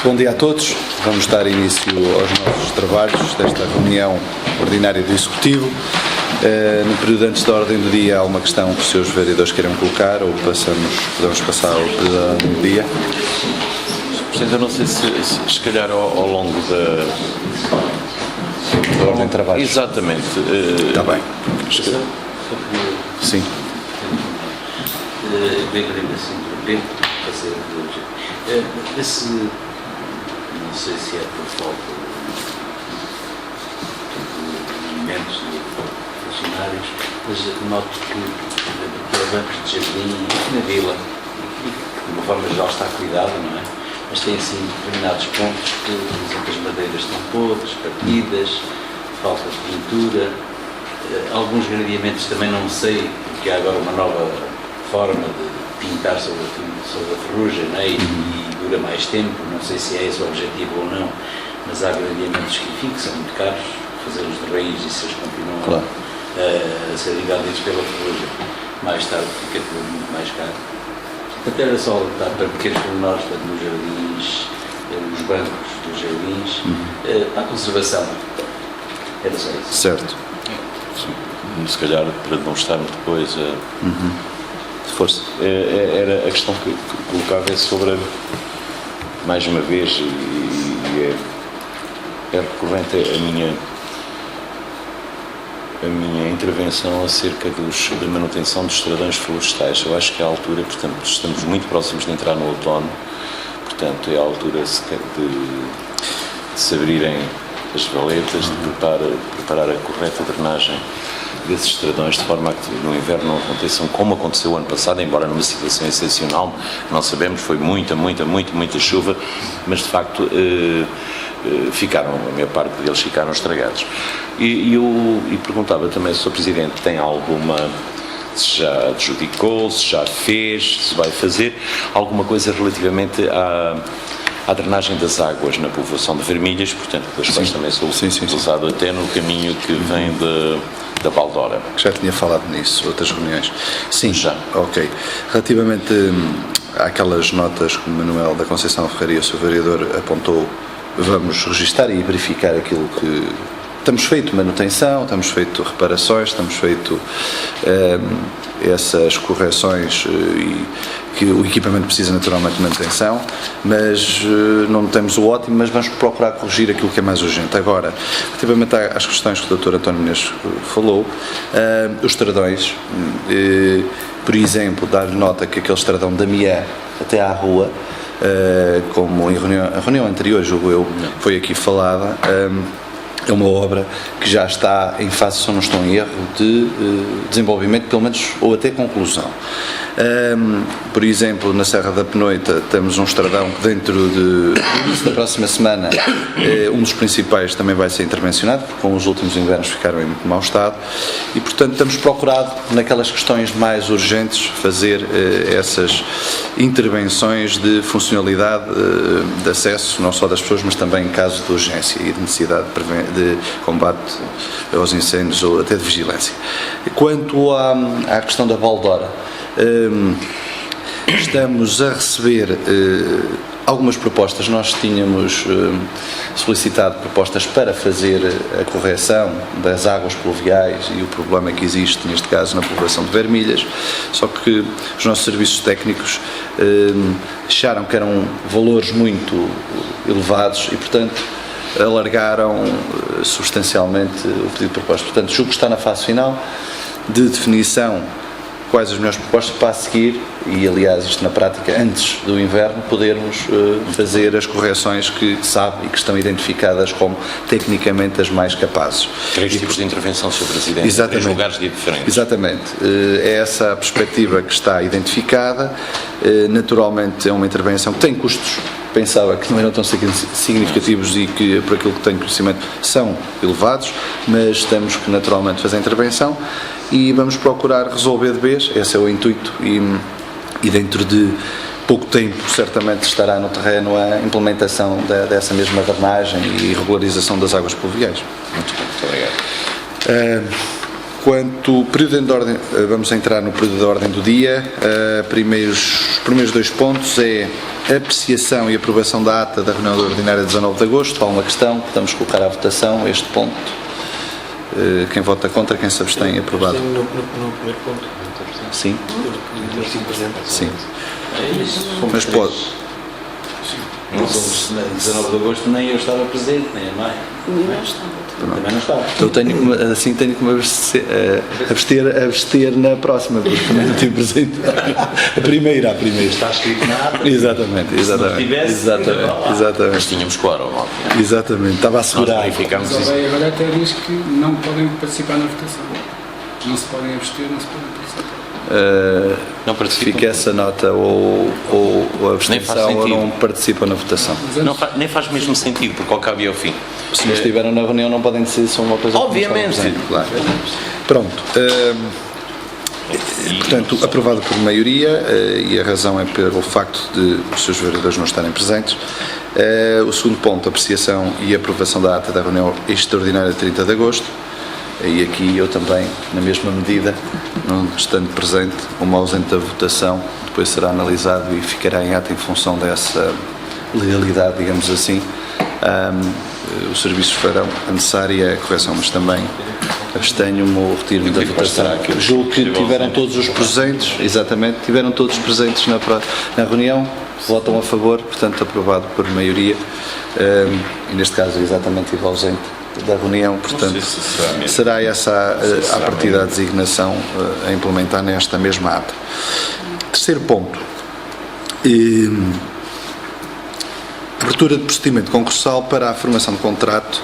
Bom dia a todos. Vamos dar início aos nossos trabalhos desta reunião ordinária do Executivo. No período antes da ordem do dia há uma questão que os seus vereadores queiram colocar ou podemos passar ao período da ordem do dia. Portanto, eu não sei se calhar ao longo da ordem de trabalho. Exatamente. Está bem. Sim. Não sei se é por falta de elementos de funcionários, mas noto que há bancos de jardim na vila, de uma forma geral está cuidado, não é? Mas tem assim determinados pontos que, por exemplo, as madeiras estão podres, partidas, falta de pintura, alguns gradeamentos também não sei, porque há agora uma nova forma de pintar sobre a ferrugem, não é? E dura mais tempo, não sei se é esse o objetivo ou não, mas há gradeamentos que são muito caros, fazê-los de raiz e se eles continuam a ser invadidos pela ferrugem, mais tarde fica tudo muito mais caro. Portanto, era só dar para pequenos pormenores nos jardins, os bancos dos jardins, para a conservação. Era só isso. Certo. Se calhar, para não estarmos depois Força. Era a questão que colocava é sobre, mais uma vez, e é recorrente a minha intervenção acerca da manutenção dos estradões florestais. Eu acho que é a altura, portanto, estamos muito próximos de entrar no outono, portanto, é a altura de se abrirem as valetas, de preparar a correta drenagem desses estradões, de forma a que no inverno não aconteçam como aconteceu ano passado, embora numa situação excepcional, não sabemos, foi muita chuva, mas de facto a maior parte deles ficaram estragados. E perguntava também se o Presidente tem alguma, se já adjudicou, se já fez, se vai fazer alguma coisa relativamente à drenagem das águas na povoação de Vermilhas, portanto, das quais também sou usado até no caminho que vem da Baldora. Já tinha falado nisso, outras reuniões. Sim, já. Ok. Relativamente àquelas notas que o Manuel da Conceição Ferreira, o seu vereador, apontou, vamos registar e verificar aquilo que temos feito, manutenção, temos feito reparações, temos feito essas correções e que o equipamento precisa naturalmente de manutenção, mas não temos o ótimo, mas vamos procurar corrigir aquilo que é mais urgente. Agora, relativamente às questões que o Dr. António Menezes falou, os estradões, por exemplo, dar nota que aquele estradão da Mié até à rua, como em reunião anterior, julgo eu, foi aqui falada, é uma obra que já está em fase, se não estou em erro, de desenvolvimento, pelo menos, ou até conclusão. Por exemplo, na Serra da Penoita temos um estradão que dentro da próxima semana um dos principais também vai ser intervencionado, porque com os últimos invernos ficaram em muito mau estado e, portanto, temos procurado naquelas questões mais urgentes fazer essas intervenções de funcionalidade de acesso, não só das pessoas, mas também em caso de urgência e de necessidade de combate aos incêndios ou até de vigilância. Quanto à questão da Baldora, estamos a receber algumas propostas. Nós tínhamos solicitado propostas para fazer a correção das águas pluviais e o problema que existe, neste caso, na população de Vermilhas, só que os nossos serviços técnicos acharam que eram valores muito elevados e, portanto, alargaram substancialmente o pedido de proposta. Portanto, julgo que está na fase final de definição quais as melhores propostas para a seguir e, aliás, isto na prática, antes do inverno, podermos fazer as correções que sabe e que estão identificadas como tecnicamente as mais capazes. 3 tipos de intervenção, Sr. Presidente, exatamente, em lugares diferentes. Exatamente. É essa a perspectiva que está identificada. Naturalmente, é uma intervenção que tem custos, pensava que não eram tão significativos e que, por aquilo que tenho conhecimento, são elevados, mas temos que naturalmente fazer a intervenção e vamos procurar resolver de vez, esse é o intuito, e dentro de pouco tempo certamente estará no terreno a implementação dessa mesma drenagem e regularização das águas pluviais. Muito obrigado. Quanto ao período de ordem, vamos entrar no período de ordem do dia. Primeiros primeiros 2 pontos é a apreciação e aprovação da ata da reunião ordinária de 19 de agosto. Há uma questão, podemos colocar à votação este ponto. Quem vota contra, quem se abstém, aprovado. No primeiro ponto. Sim? Sim. É isso. Mas pode. Não somos, na 19 de agosto nem eu estava presente, nem a Maia. Também não estava. Eu tenho que me abster na próxima, porque também não estive presente. A primeira. Está escrito na ata. Exatamente. Mas tínhamos quórum, obviamente. Exatamente, estava assegurado. Nós verificámos Mas isso. a lei agora até diz que não podem participar na votação. Não se podem abster, não se podem participar. Não participam. Fica essa nota, ou a Nem faz abstenção ou sentido. não participam na votação. Nem faz mesmo sentido, porque ao cabo e ao fim. Se não estiveram na reunião não podem decidir sobre uma coisa que não Obviamente. estão presentes, claro. Pronto. Portanto, aprovado por maioria, e a razão é pelo facto de os seus vereadores não estarem presentes. O segundo ponto, apreciação e aprovação da ata da reunião extraordinária de 30 de agosto. E aqui eu também, na mesma medida, não estando presente, uma ausente da votação, depois será analisado e ficará em ata em função dessa legalidade, digamos assim. Os serviços farão a necessária correção, mas também abstenho-me ou retiro-me da votação. Julgo que tiveram todos os presentes, exatamente, tiveram todos presentes na reunião, votam a favor, portanto aprovado por maioria, e neste caso exatamente tive ausente da reunião, portanto será essa a partir da designação a implementar nesta mesma ata. Terceiro ponto, abertura de procedimento concursal para a formação de contrato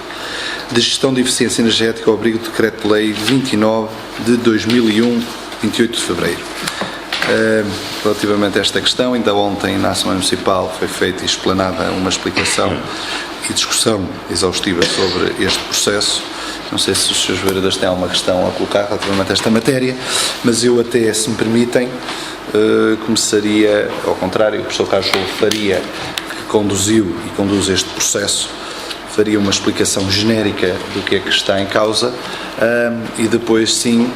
de gestão de eficiência energética ao abrigo do Decreto-Lei 29 de 2001, 28 de fevereiro. Relativamente a esta questão, ainda ontem na Assembleia Municipal foi feita e explanada uma explicação e discussão exaustiva sobre este processo. Não sei se os seus vereadores têm alguma questão a colocar relativamente a esta matéria, mas eu até, se me permitem, começaria, ao contrário, o professor Carlos Faria, que conduziu e conduz este processo, faria uma explicação genérica do que é que está em causa, e depois sim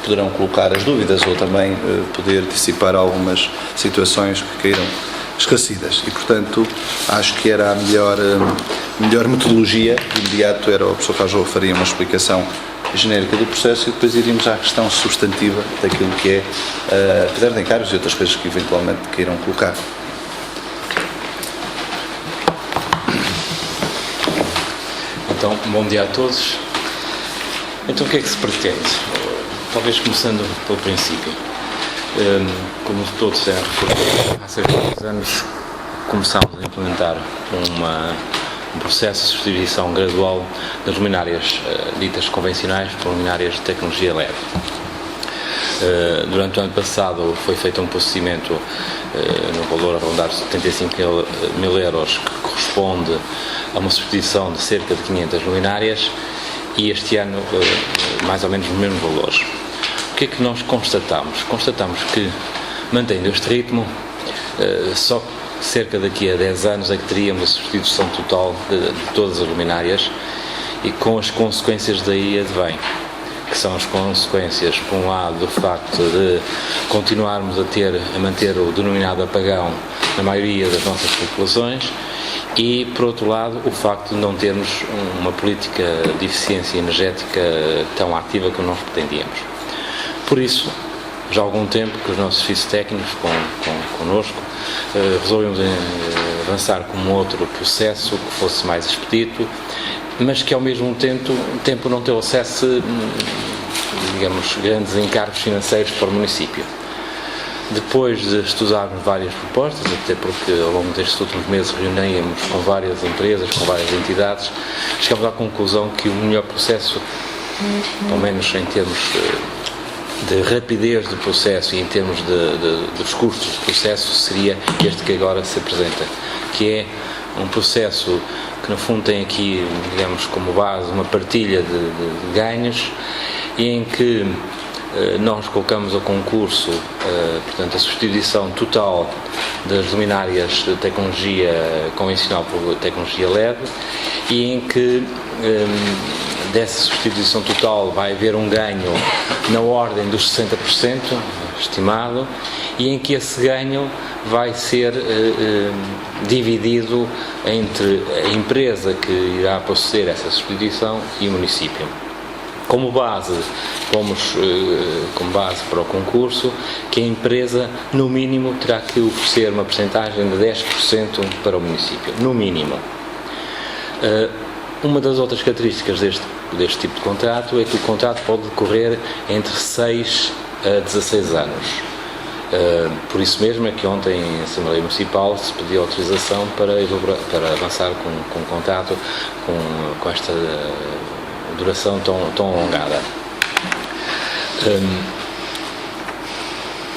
poderão colocar as dúvidas ou também poder dissipar algumas situações que queiram esclarecidas. E portanto acho que era a melhor metodologia. De imediato era o professor Carlos faria uma explicação genérica do processo e depois iríamos à questão substantiva daquilo que é, apesar de encargos e outras coisas que eventualmente queiram colocar. Então, bom dia a todos. Então, o que é que se pretende? Talvez começando pelo princípio. Como todos devem recordar, há cerca de 2 anos começámos a implementar um processo de substituição gradual das luminárias ditas convencionais por luminárias de tecnologia LED. Durante o ano passado foi feito um procedimento no valor arredondado de 75 mil euros, que corresponde a uma substituição de cerca de 500 luminárias, e este ano mais ou menos no mesmo valor. O que é que nós constatamos? Constatamos que, mantendo este ritmo, só cerca daqui a 10 anos é que teríamos a substituição total de todas as luminárias, e com as consequências daí advém, que são as consequências, por um lado, do facto de continuarmos a manter o denominado apagão na maioria das nossas populações, e, por outro lado, o facto de não termos uma política de eficiência energética tão ativa como nós pretendíamos. Por isso, já há algum tempo que os nossos serviços técnicos connosco resolvemos avançar com um outro processo que fosse mais expedito, mas que ao mesmo tempo não teve acesso, digamos, grandes encargos financeiros para o município. Depois de estudarmos várias propostas, até porque ao longo destes últimos meses reuníamos com várias empresas, com várias entidades, chegamos à conclusão que o melhor processo, pelo menos em termos de rapidez do processo e em termos dos custos do processo, seria este que agora se apresenta, que é um processo que no fundo tem aqui, digamos, como base uma partilha de ganhos, e em que nós colocamos a concurso, portanto, a substituição total das luminárias de tecnologia convencional por tecnologia LED, e em que dessa substituição total vai haver um ganho na ordem dos 60% estimado, e em que esse ganho vai ser dividido entre a empresa que irá proceder a essa substituição e o município. Como base para o concurso, que a empresa, no mínimo, terá que oferecer uma percentagem de 10% para o município, no mínimo. Uma das outras características deste tipo de contrato é que o contrato pode decorrer entre 6 a 16 anos. Por isso mesmo é que ontem em Assembleia Municipal se pediu autorização para avançar com um contrato com esta duração tão alongada.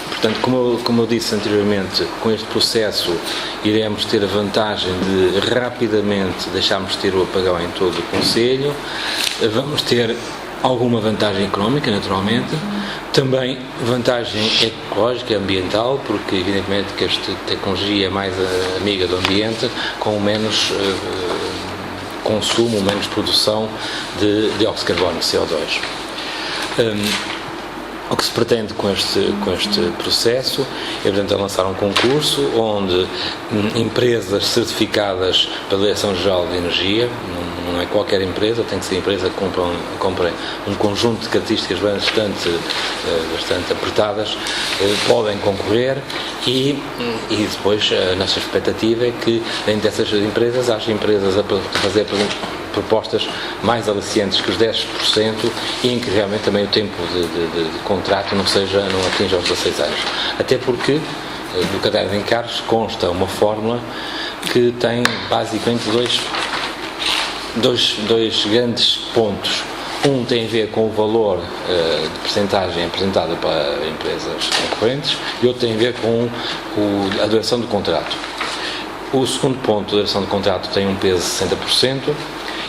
Portanto, como eu disse anteriormente, com este processo iremos ter a vantagem de rapidamente deixarmos de ter o apagão em todo o concelho, vamos ter alguma vantagem económica, naturalmente, também vantagem ecológica e ambiental, porque evidentemente que esta tecnologia é mais amiga do ambiente, com menos consumo, menos produção de dióxido de carbono, CO2. O que se pretende com este processo é, portanto, lançar um concurso onde empresas certificadas pela Direção-Geral de Energia, não é qualquer empresa, tem que ser empresa que compre um conjunto de características bastante apertadas, podem concorrer e depois a nossa expectativa é que dentro dessas empresas haja empresas a fazer propostas mais aliciantes que os 10% e em que realmente também o tempo de contrato não atinja os 16 anos. Até porque no caderno de encargos consta uma fórmula que tem basicamente dois grandes pontos. Um tem a ver com o valor de percentagem apresentada para empresas concorrentes e outro tem a ver com a duração do contrato. O segundo ponto, a duração do contrato, tem um peso de 60%.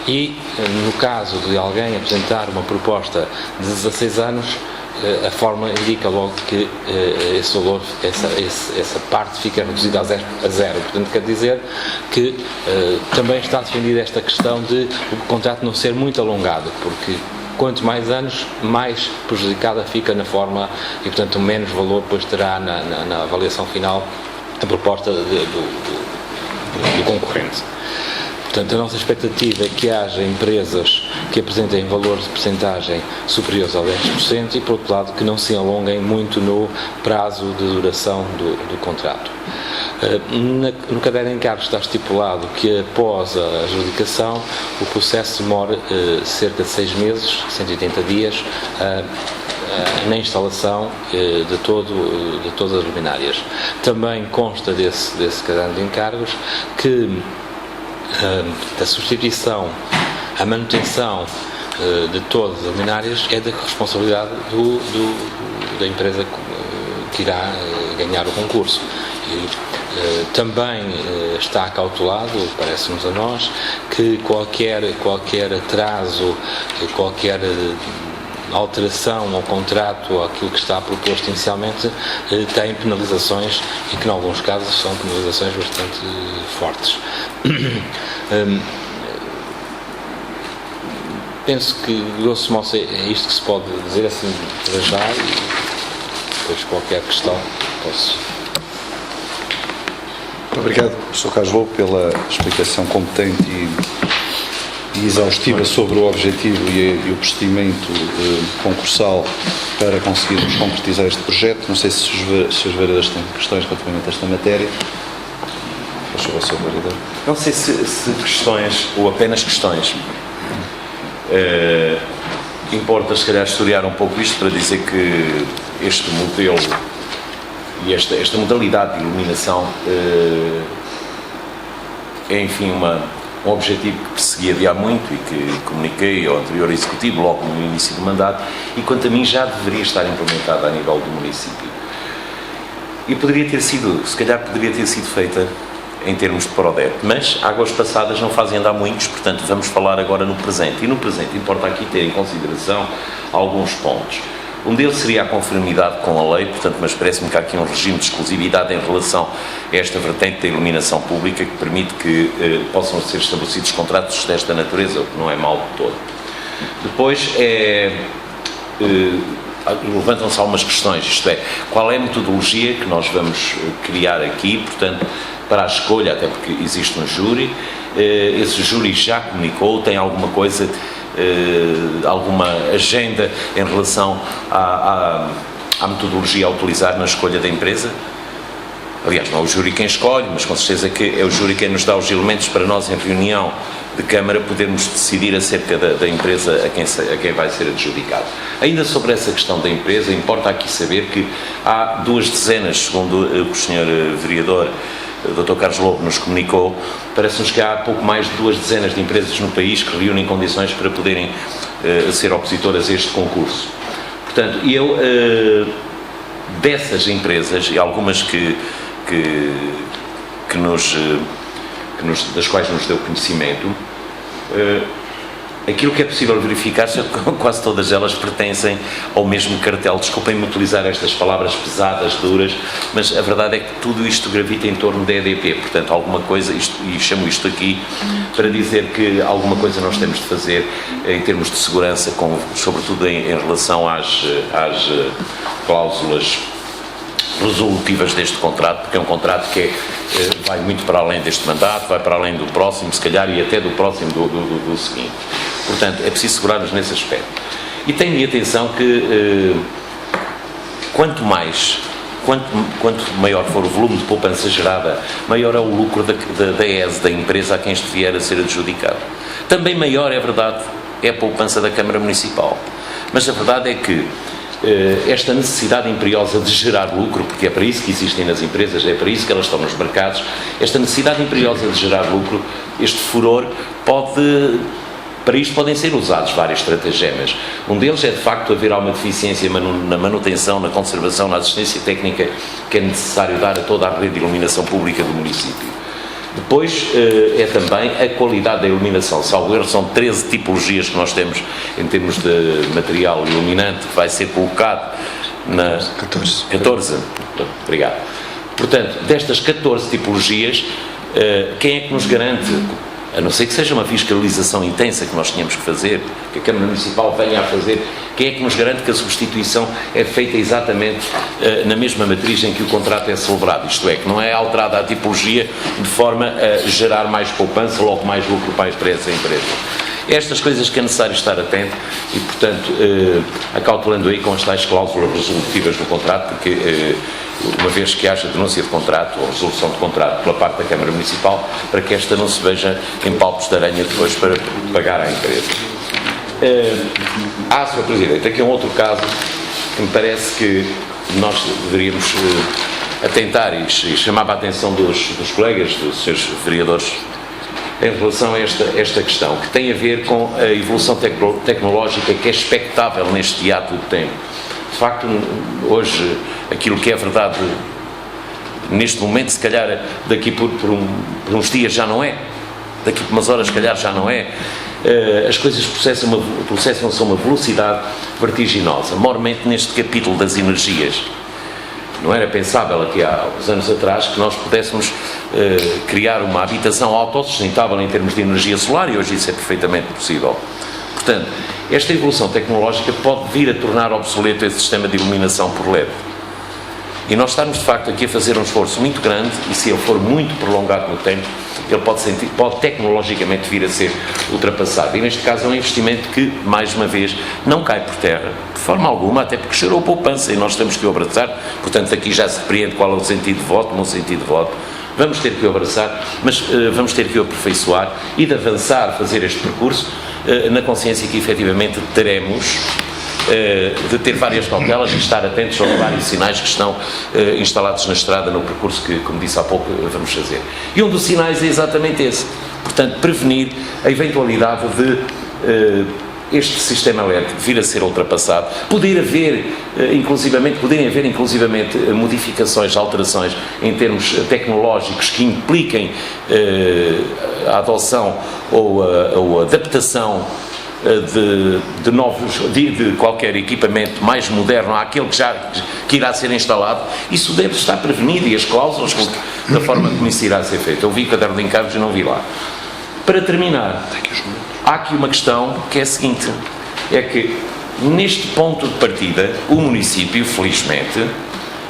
E, no caso de alguém apresentar uma proposta de 16 anos, a fórmula indica logo que esse valor, essa parte fica reduzida a zero. Portanto, quer dizer que também está defendida esta questão de o contrato não ser muito alongado, porque quanto mais anos, mais prejudicada fica na fórmula e, portanto, menos valor depois terá na avaliação final a proposta do concorrente. Portanto, a nossa expectativa é que haja empresas que apresentem valores de percentagem superiores ao 10% e, por outro lado, que não se alonguem muito no prazo de duração do contrato. No caderno de encargos está estipulado que, após a adjudicação, o processo demora cerca de 6 meses, 180 dias, na instalação de todas as luminárias. Também consta desse caderno de encargos que a substituição, a manutenção de todas as luminárias é da responsabilidade da empresa que irá ganhar o concurso. E também está cautelado, parece-nos a nós, que qualquer atraso, qualquer alteração ao contrato ou aquilo que está proposto inicialmente tem penalizações e que, em alguns casos, são penalizações bastante fortes. Penso que, grosso modo, é isto que se pode dizer assim para já e depois qualquer questão posso. Obrigado, Sr. Carlos Lobo, pela explicação competente e exaustiva sobre o objetivo e o procedimento concursal para conseguirmos concretizar este projeto. Não sei se os vereadores têm questões relativamente a esta matéria. Por favor, Sr. Vereador. Não sei se questões ou apenas questões. Importa, se calhar, historiar um pouco isto para dizer que este modelo e esta modalidade de iluminação é, enfim, um objetivo que persegui de há muito e que comuniquei ao anterior Executivo logo no início do mandato e, quanto a mim, já deveria estar implementada a nível do município. E poderia ter sido, se calhar poderia ter sido feita em termos de PRODEP, mas águas passadas não fazem andar muitos, portanto vamos falar agora no presente. E no presente importa aqui ter em consideração alguns pontos. Um deles seria a conformidade com a lei, portanto, mas parece-me que há aqui um regime de exclusividade em relação a esta vertente da iluminação pública que permite que possam ser estabelecidos contratos desta natureza, o que não é mau de todo. Depois levantam-se algumas questões, isto é, qual é a metodologia que nós vamos criar aqui, portanto, para a escolha, até porque existe um júri, esse júri já comunicou, tem alguma coisa, alguma agenda em relação à metodologia a utilizar na escolha da empresa? Aliás, não é o júri quem escolhe, mas com certeza que é o júri quem nos dá os elementos para nós, em reunião de Câmara, podermos decidir acerca da empresa a quem vai ser adjudicado. Ainda sobre essa questão da empresa, importa aqui saber que há 2 dezenas, segundo o que o Sr. Vereador Dr. Carlos Lobo nos comunicou, parece-nos que há pouco mais de 2 dezenas de empresas no país que reúnem condições para poderem ser opositoras a este concurso. Portanto, dessas empresas, e algumas das quais nos deu conhecimento, aquilo que é possível verificar-se é que quase todas elas pertencem ao mesmo cartel. Desculpem-me utilizar estas palavras pesadas, duras, mas a verdade é que tudo isto gravita em torno da EDP, portanto alguma coisa, e chamo isto aqui para dizer que alguma coisa nós temos de fazer em termos de segurança, sobretudo em relação às cláusulas resolutivas deste contrato, porque é um contrato que vai muito para além deste mandato, vai para além do próximo, se calhar, e até do próximo do seguinte. Portanto, é preciso segurar-nos nesse aspecto. E tenham atenção que quanto maior for o volume de poupança gerada, maior é o lucro da ESE, da empresa a quem este vier a ser adjudicado. Também maior, é verdade, é a poupança da Câmara Municipal. Mas a verdade é que esta necessidade imperiosa de gerar lucro, porque é para isso que existem nas empresas, é para isso que elas estão nos mercados, esta necessidade imperiosa de gerar lucro, este furor, para isto podem ser usados vários estratagemas. Um deles é, de facto, haver alguma deficiência na manutenção, na conservação, na assistência técnica que é necessário dar a toda a rede de iluminação pública do município. Depois é também a qualidade da iluminação. Salvo erro, são 13 tipologias que nós temos em termos de material iluminante que vai ser colocado na... 14. Obrigado. Portanto, destas 14 tipologias, quem é que nos garante, a não ser que seja uma fiscalização intensa que nós tínhamos que fazer, que a Câmara Municipal venha a fazer, quem é que nos garante que a substituição é feita exatamente na mesma matriz em que o contrato é celebrado? Isto é, que não é alterada a tipologia de forma a gerar mais poupança, logo mais lucro para essa empresa. Estas coisas que é necessário estar atento e, portanto, acautelando aí com as tais cláusulas resolutivas do contrato, porque uma vez que haja denúncia de contrato ou resolução de contrato pela parte da Câmara Municipal, para que esta não se veja em palpos de aranha depois para pagar à empresa. Sr. Presidente, aqui é um outro caso que me parece que nós deveríamos atentar e chamava a atenção dos colegas, dos seus vereadores, em relação a esta questão, que tem a ver com a evolução tecnológica que é expectável neste hiato de tempo. De facto, hoje, aquilo que é verdade neste momento, se calhar daqui por uns dias já não é, daqui por umas horas se calhar já não é, as coisas processam-se a uma velocidade vertiginosa, mormente neste capítulo das energias. Não era pensável aqui há uns anos atrás que nós pudéssemos criar uma habitação autossustentável em termos de energia solar, e hoje isso é perfeitamente possível. Portanto, esta evolução tecnológica pode vir a tornar obsoleto esse sistema de iluminação por LED. E nós estamos, de facto, aqui a fazer um esforço muito grande, e se ele for muito prolongado no tempo, ele pode tecnologicamente vir a ser ultrapassado. E neste caso é um investimento que, mais uma vez, não cai por terra, de forma alguma, até porque gerou poupança e nós temos que o abraçar. Portanto, aqui já se depreende qual é o sentido de voto, o meu sentido de voto. Vamos ter que o abraçar, mas vamos ter que o aperfeiçoar e de avançar, fazer este percurso, na consciência que efetivamente teremos de ter várias cautelas e estar atentos aos vários sinais que estão instalados na estrada no percurso que, como disse há pouco, vamos fazer. E um dos sinais é exatamente esse. Portanto, prevenir a eventualidade de este sistema LED vir a ser ultrapassado, poderem haver inclusivamente modificações, alterações em termos tecnológicos que impliquem a adoção ou a adaptação de qualquer equipamento mais moderno àquele que irá ser instalado. Isso deve estar prevenido, e as cláusulas da forma como isso irá ser feito. Eu vi o caderno de encargos e não vi lá. Para terminar, há aqui uma questão que é a seguinte, é que neste ponto de partida o município, felizmente,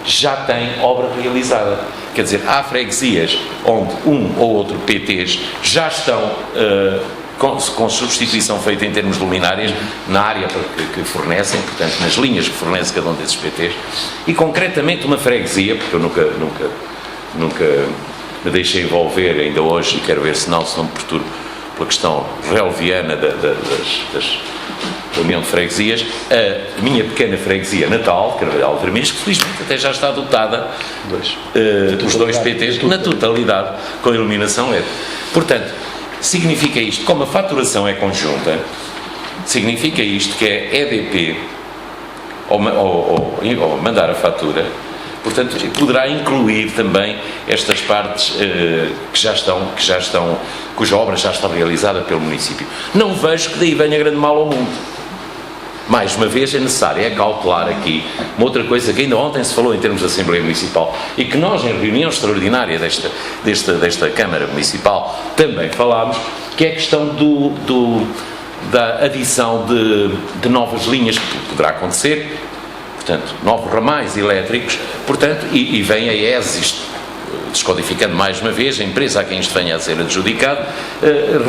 já tem obra realizada. Quer dizer, há freguesias onde um ou outro PTs já estão com substituição feita em termos de luminárias na área que fornecem, portanto, nas linhas que fornece cada um desses PTs, e concretamente uma freguesia, porque eu nunca me deixei envolver ainda hoje, e quero ver se não me perturbo pela questão relviana da União de Freguesias, a minha pequena freguesia natal, Carvalhal de Vermelhos, que felizmente até já está dotada dos 2 PTs na totalidade com iluminação LED. Portanto, significa isto, como a faturação é conjunta, significa isto que a EDP, ao mandar a fatura, portanto, poderá incluir também estas partes cuja obra já está realizada pelo município. Não vejo que daí venha grande mal ao mundo. Mais uma vez é necessário cautelar aqui uma outra coisa que ainda ontem se falou em termos de Assembleia Municipal e que nós em reunião extraordinária desta Câmara Municipal também falámos, que é a questão da adição de novas linhas que poderá acontecer, portanto, novos ramais elétricos, portanto, e vem a ESIS, descodificando mais uma vez, a empresa a quem isto venha a ser adjudicado,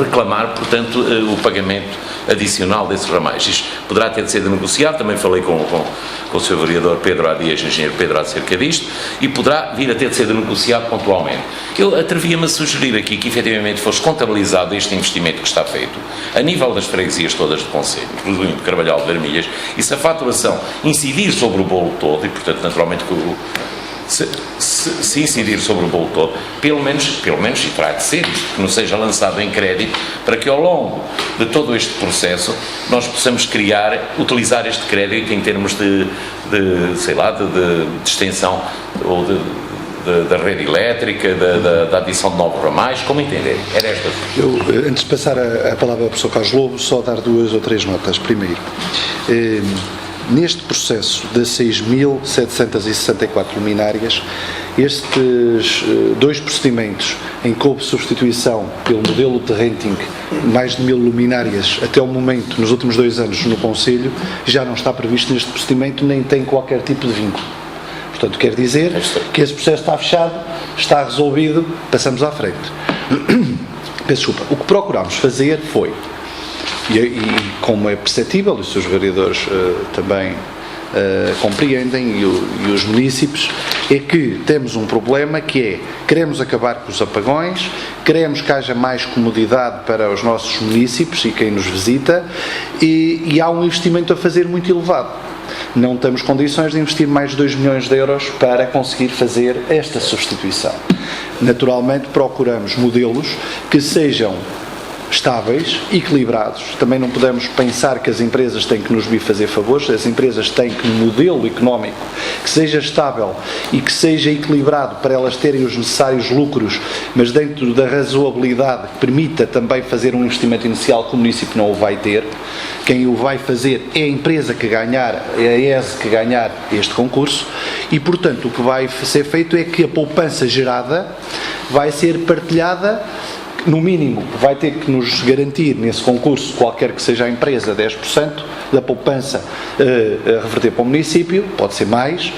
reclamar, portanto, o pagamento adicional desses ramais. Isto poderá ter de ser negociado, também falei com o Sr. Vereador Pedro há dias, engenheiro Pedro, acerca disto, e poderá vir a ter de ser negociado pontualmente. Eu atrevia-me a sugerir aqui que efetivamente fosse contabilizado este investimento que está feito, a nível das freguesias todas do Conselho, incluindo Carvalhal de Vermelhas, e se a faturação incidir sobre o bolo todo, e portanto, naturalmente, se incidir sobre o bolo todo, pelo menos, e terá de ser isto, que não seja lançado em crédito, para que ao longo de todo este processo nós possamos utilizar este crédito em termos de extensão ou da rede elétrica, da adição de novos ramais, como entender? Era esta. Eu, antes de passar a palavra ao professor Carlos Lobo, só dar 2 ou 3 notas. Primeiro, neste processo de 6.764 luminárias, estes 2 procedimentos em que houve substituição pelo modelo de renting, mais de 1.000 luminárias até o momento, nos últimos 2 anos no Conselho, já não está previsto neste procedimento, nem tem qualquer tipo de vínculo. Portanto, quer dizer que esse processo está fechado, está resolvido, passamos à frente. Peço desculpa. O que procurámos fazer foi, e como é perceptível, e os seus vereadores também compreendem, e os munícipes, é que temos um problema que é, queremos acabar com os apagões, queremos que haja mais comodidade para os nossos munícipes e quem nos visita, e há um investimento a fazer muito elevado. Não temos condições de investir mais de 2 milhões de euros para conseguir fazer esta substituição. Naturalmente procuramos modelos que sejam estáveis, equilibrados. Também não podemos pensar que as empresas têm que nos vir fazer favores, as empresas têm que um modelo económico que seja estável e que seja equilibrado para elas terem os necessários lucros, mas dentro da razoabilidade que permita também fazer um investimento inicial que o município não o vai ter. Quem o vai fazer é a empresa que ganhar, é a ESE que ganhar este concurso, e portanto o que vai ser feito é que a poupança gerada vai ser partilhada. No mínimo, vai ter que nos garantir nesse concurso, qualquer que seja a empresa, 10% da poupança a reverter para o município, pode ser mais,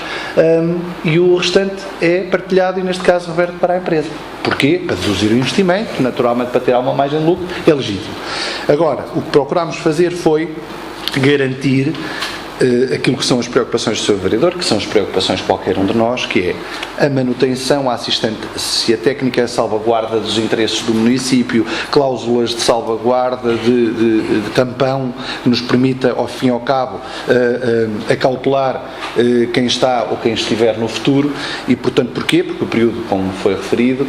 e o restante é partilhado e, neste caso, reverte para a empresa. Porquê? Para reduzir o investimento, naturalmente para ter alguma margem de lucro, é legítimo. Agora, o que procurámos fazer foi garantir aquilo que são as preocupações do seu vereador, que são as preocupações de qualquer um de nós, que é a manutenção, a assistência técnica, a salvaguarda dos interesses do município, cláusulas de salvaguarda, de tampão, que nos permita, ao fim e ao cabo, acautelar quem está ou quem estiver no futuro. E, portanto, porquê? Porque o período, como foi referido,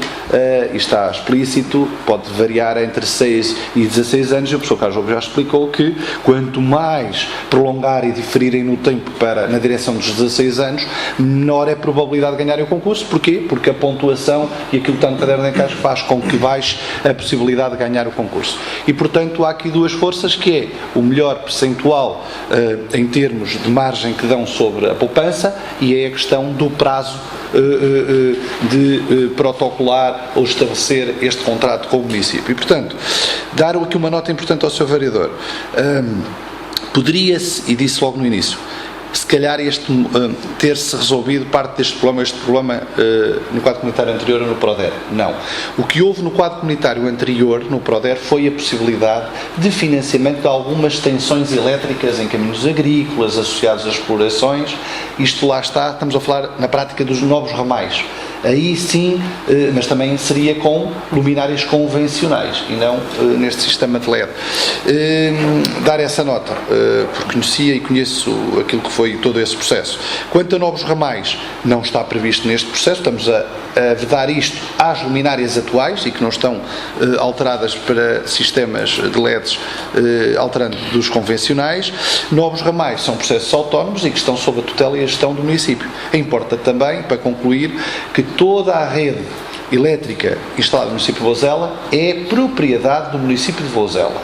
e está explícito, pode variar entre 6 e 16 anos, e o professor Carlos Lobo já explicou que, quanto mais prolongar e diferenciar diferirem no tempo na direção dos 16 anos, menor é a probabilidade de ganharem o concurso. Porquê? Porque a pontuação e aquilo que está no caderno de encaixe faz com que baixe a possibilidade de ganhar o concurso. E, portanto, há aqui duas forças, que é o melhor percentual em termos de margem que dão sobre a poupança, e é a questão do prazo de protocolar ou estabelecer este contrato com o município. E, portanto, dar aqui uma nota importante ao Sr. Vereador. Poderia-se, e disse logo no início, se calhar ter-se resolvido parte deste problema, no quadro comunitário anterior ou no PRODER. Não. O que houve no quadro comunitário anterior, no PRODER, foi a possibilidade de financiamento de algumas extensões elétricas em caminhos agrícolas associados a explorações. Isto lá está, estamos a falar na prática dos novos ramais. Aí sim, mas também seria com luminárias convencionais e não neste sistema de LED. Dar essa nota, porque conhecia e conheço aquilo que foi todo esse processo. Quanto a novos ramais, não está previsto neste processo, estamos a vedar isto às luminárias atuais e que não estão alteradas para sistemas de LEDs alterando dos convencionais. Novos ramais são processos autónomos e que estão sob a tutela e a gestão do município. Importa também, para concluir, que toda a rede elétrica instalada no município de Vouzela é propriedade do município de Vouzela.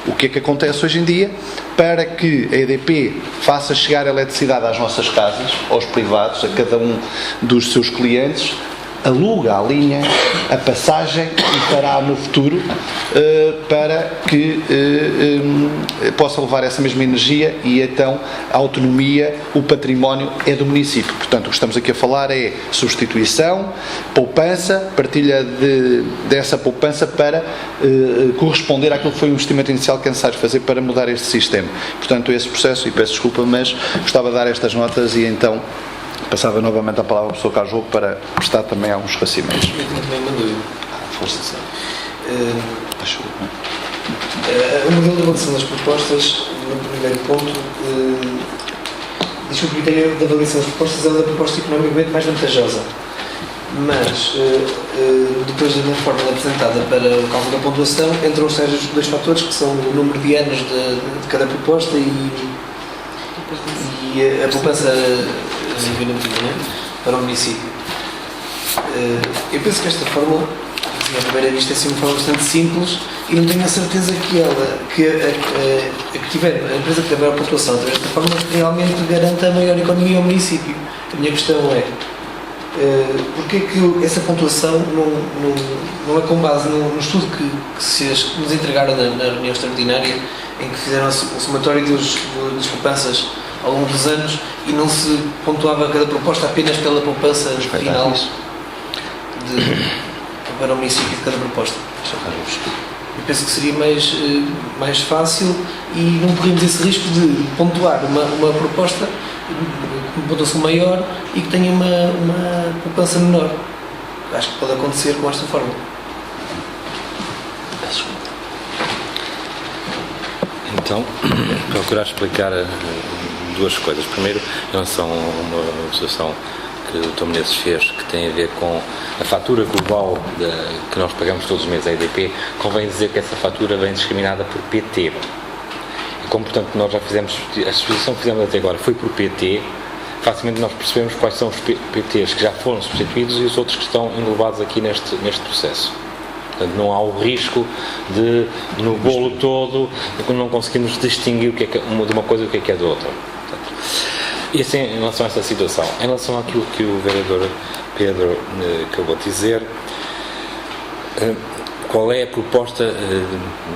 O que é que acontece hoje em dia? Para que a EDP faça chegar a eletricidade às nossas casas, aos privados, a cada um dos seus clientes, aluga a linha, a passagem e fará no futuro para que possa levar essa mesma energia, e então a autonomia, o património é do município. Portanto, o que estamos aqui a falar é substituição, poupança, partilha dessa poupança para corresponder àquilo que foi o investimento inicial que é necessário fazer para mudar este sistema. Portanto, esse processo, e peço desculpa, mas gostava de dar estas notas e então passava novamente a palavra ao professor Carlos Rouco para prestar também alguns esclarecimentos. Eu tenho também uma dúvida. Força. O modelo de avaliação das propostas, no primeiro ponto, diz que o critério de avaliação das propostas é o da proposta economicamente mais vantajosa. Mas, depois da fórmula apresentada para o cálculo da pontuação, entram os tais dois fatores, que são o número de anos de cada proposta e a poupança para o município. Eu penso que esta fórmula, à primeira vista, é uma forma bastante simples, e não tenho a certeza que a empresa que tiver a pontuação através desta fórmula realmente garanta a maior economia ao município. A minha questão é, porque é que essa pontuação não é com base no estudo que nos entregaram na reunião extraordinária, em que fizeram o somatório das poupanças ao longo dos anos, e não se pontuava cada proposta apenas pela poupança final para o município de cada proposta. Eu penso que seria mais fácil, e não corremos esse risco de pontuar uma proposta com pontuação maior e que tenha uma poupança menor. Acho que pode acontecer com esta forma. Então, procurar explicar duas coisas. Primeiro, em relação a uma situação que o Dr. Menezes fez, que tem a ver com a fatura global que nós pagamos todos os meses à EDP, convém dizer que essa fatura vem discriminada por PT. E como, portanto, nós já fizemos, a substituição que fizemos até agora foi por PT, facilmente nós percebemos quais são os PTs que já foram substituídos e os outros que estão englobados aqui neste processo. Portanto, não há o risco de, no bolo todo, não conseguimos distinguir o que é de uma coisa e o que é da outra. E assim, em relação a esta situação, em relação àquilo que o vereador Pedro acabou de dizer, qual é a proposta,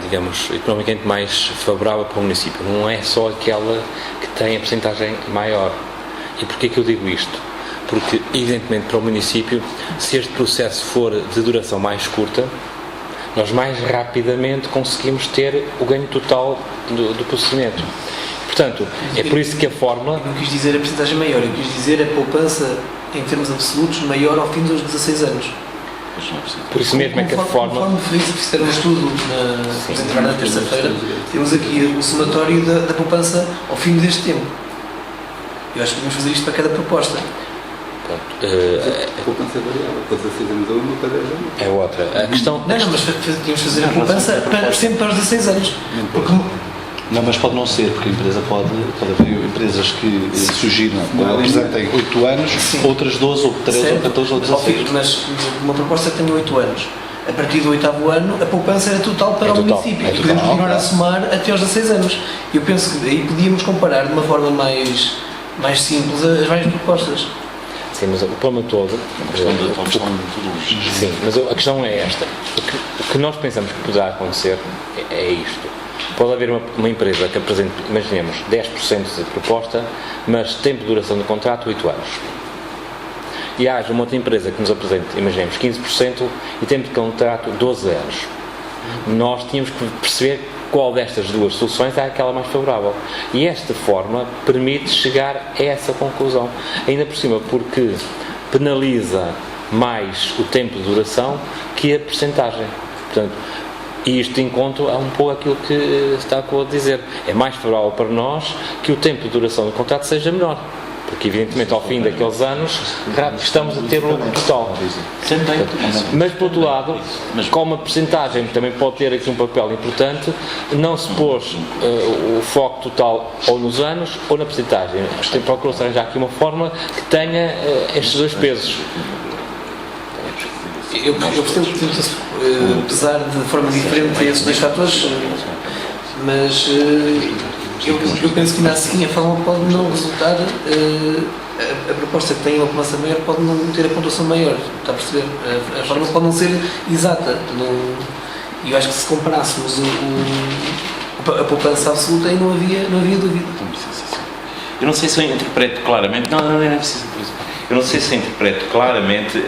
digamos, economicamente mais favorável para o município? Não é só aquela que tem a percentagem maior. E porquê que eu digo isto? Porque, evidentemente, para o município, se este processo for de duração mais curta, nós mais rapidamente conseguimos ter o ganho total do procedimento. Portanto, é por isso que a fórmula... Eu não quis dizer a percentagem maior, eu quis dizer a poupança em termos absolutos maior ao fim dos 16 anos. Por isso mesmo é que a fórmula... Conforme fizeram um estudo na terça-feira, temos aqui o somatório da poupança ao fim deste tempo. Eu acho que podemos fazer isto para cada proposta. A poupança é variável, para 16 anos ou uma, para 10 anos. É outra. A questão... Não, mas tínhamos de fazer a poupança sempre para os 16 anos. Porque Não, mas pode não ser, porque a empresa pode haver empresas que sugiram, apresentem 8 anos, outras 12, ou 13, ou 14, ou 16. Mas uma proposta tem 8 anos. A partir do 8º ano, a poupança era total para o município. E podemos continuar a somar até aos 16 anos. Eu penso que aí podíamos comparar de uma forma mais simples as várias propostas. Sim, mas o problema todo... Sim, mas a questão é esta. O que nós pensamos que poderá acontecer é isto. Pode haver uma empresa que apresente, imaginemos, 10% de proposta, mas tempo de duração do contrato 8 anos. E haja uma outra empresa que nos apresente, imaginemos, 15% e tempo de contrato 12 anos. Nós tínhamos que perceber qual destas duas soluções é aquela mais favorável. E esta forma permite chegar a essa conclusão. Ainda por cima, porque penaliza mais o tempo de duração que a percentagem. Portanto, e isto de encontro a um pouco aquilo que está a dizer. É mais favorável para nós que o tempo de duração do contrato seja menor. Porque, evidentemente, ao fim daqueles anos, estamos a ter lucro total. Mas, por outro lado, como a percentagem também pode ter aqui um papel importante, não se pôs o foco total ou nos anos ou na percentagem. Procurou-se arranjar aqui uma fórmula que tenha estes dois pesos. Eu percebo que temos que pesar de forma diferente esses dois fatores, mas eu penso que ainda assim a fórmula pode não resultar, a proposta que tem uma poupança maior pode não ter a pontuação maior, está a perceber? A fórmula pode não ser exata, e eu acho que se comparássemos a poupança absoluta aí não havia dúvida. Eu não sei se eu interpreto claramente, não é preciso. Eu não sei se eu interpreto claramente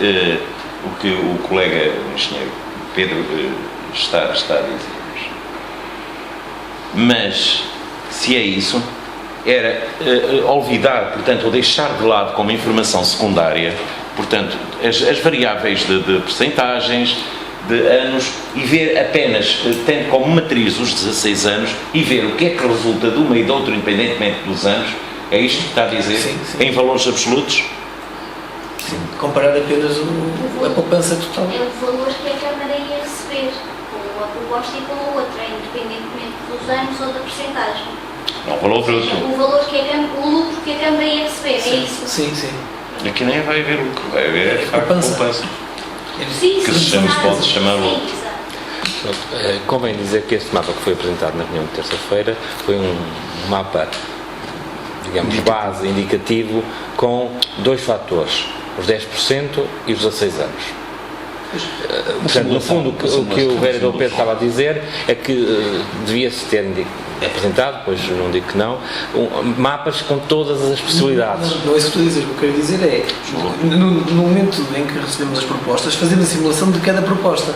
o que o colega engenheiro Pedro está a dizer. Mas, se é isso, era olvidar, portanto, ou deixar de lado como informação secundária, portanto, as variáveis de percentagens, de anos, e ver apenas, tendo como matriz os 16 anos, e ver o que é que resulta de uma e de outra, independentemente dos anos. É isto que está a dizer? Sim. Em valores absolutos? Sim, comparar apenas a poupança total. É o valor que a Câmara ia receber, com a proposta e com a outra, independentemente dos anos ou da percentagem. Não, o valor bruto. O valor o lucro que a Câmara ia receber, é isso? Sim. Aqui nem vai haver lucro, vai haver de facto poupança. Sim, Que se pode chamar lucro. Convém dizer que este mapa que foi apresentado na reunião de terça-feira foi um mapa, digamos, base, indicativo, com dois fatores, os 10% e os 16 anos. Portanto, no fundo, o que o vereador Pedro estava a dizer é que devia-se ter apresentado, pois não digo que não, mapas com todas as possibilidades. Não é isso que estou a dizer. O que eu quero dizer é, no momento em que recebemos as propostas, fazemos a simulação de cada proposta.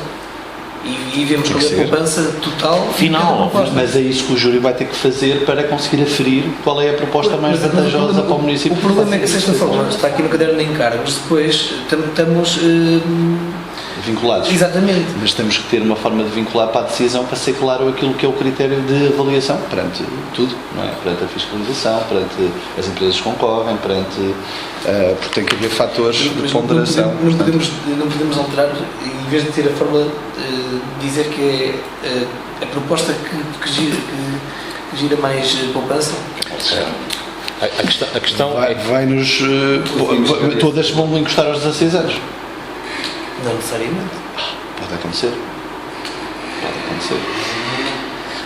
E vemos qual é a poupança total final. Mas é isso que o júri vai ter que fazer para conseguir aferir qual é a proposta mais vantajosa para o município. O problema é que, desta forma, está aqui no caderno de encargos, depois estamos vinculados. Exatamente. Mas temos que ter uma forma de vincular para a decisão, para ser claro aquilo que é o critério de avaliação perante tudo, não é? Perante a fiscalização, perante as empresas que concorrem, perante porque tem que haver fatores de ponderação. Não podemos alterar, em vez de ter a fórmula, dizer que é a proposta que gira mais poupança. A questão vai-nos todas vão encostar aos 16 anos. Não necessariamente. Pode acontecer.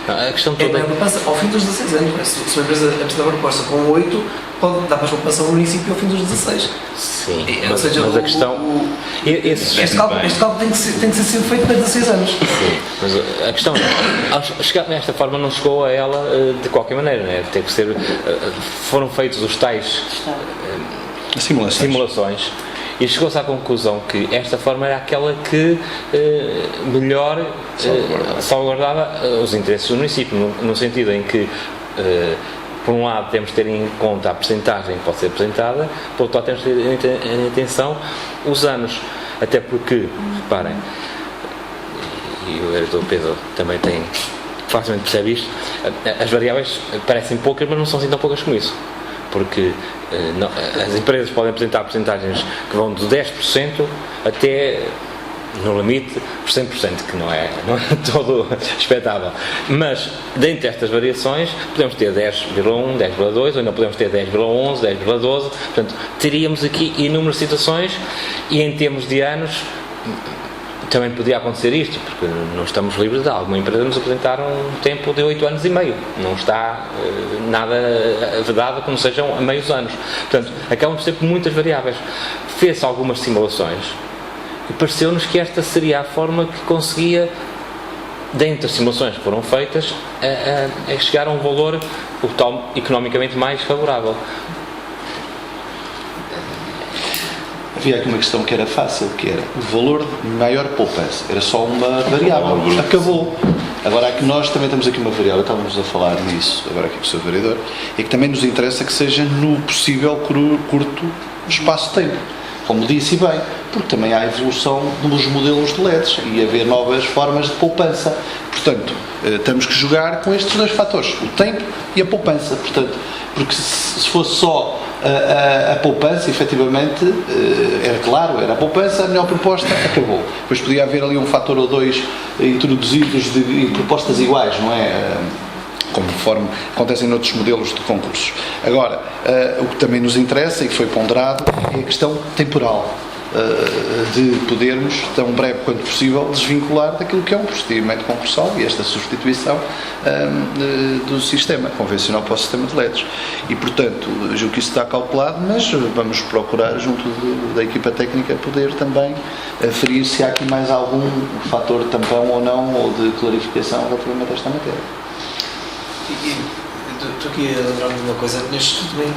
A questão toda é a poupança ao fim dos 16 anos. Se uma empresa apresentar uma proposta com 8, pode dar para a poupança ao município ao fim dos 16. Sim, ou seja, mas a questão... Este cálculo tem que ser feito para 16 anos. Sim, mas a questão é, chegar desta forma não chegou a ela de qualquer maneira, né? Tem que ser... Foram feitos os tais simulações e chegou-se à conclusão que esta forma era aquela que melhor salvaguardava os interesses do município, no sentido em que, por um lado, temos de ter em conta a percentagem que pode ser apresentada, por outro lado, temos de ter em atenção os anos, até porque, reparem, e o vereador Pedro também facilmente percebe isto, as variáveis parecem poucas, mas não são assim tão poucas como isso. Porque as empresas podem apresentar percentagens que vão de 10% até no limite, por 100%, que não é todo expectável. Mas, dentre estas variações, podemos ter 10,1, 10,2, ou ainda podemos ter 10,11, 10,12, portanto, teríamos aqui inúmeras situações, e em termos de anos, também podia acontecer isto, porque não estamos livres de alguma empresa nos apresentar um tempo de 8 anos e meio, não está nada vedado que não sejam a meios anos, portanto, acabam por ser muitas variáveis. Fez-se algumas simulações e pareceu-nos que esta seria a forma que conseguia, dentre das simulações que foram feitas, a chegar a um valor o tal economicamente mais favorável. Havia aqui uma questão que era fácil, que era o valor de maior poupança, era só uma variável, acabou. Agora aqui nós também temos aqui uma variável, estávamos a falar nisso agora aqui com o Sr. Vereador, e que também nos interessa que seja no possível curto espaço de tempo, como disse bem, porque também há a evolução dos modelos de LEDs e haver novas formas de poupança. Portanto, temos que jogar com estes dois fatores, o tempo e a poupança. Portanto, porque se fosse só a poupança, efetivamente, era claro, era a poupança, a melhor proposta, acabou. Depois podia haver ali um fator ou dois introduzidos de propostas iguais, não é? Conforme acontecem noutros modelos de concursos. Agora, o que também nos interessa e que foi ponderado é a questão temporal, de podermos, tão breve quanto possível, desvincular daquilo que é um procedimento concursal e esta substituição do sistema convencional para o sistema de LEDs. E, portanto, julgo que isso está calculado, mas vamos procurar, junto da equipa técnica, poder também aferir se há aqui mais algum fator de tampão ou não, ou de clarificação relativamente a esta matéria. Estou aqui a lembrar-me de uma coisa, neste também,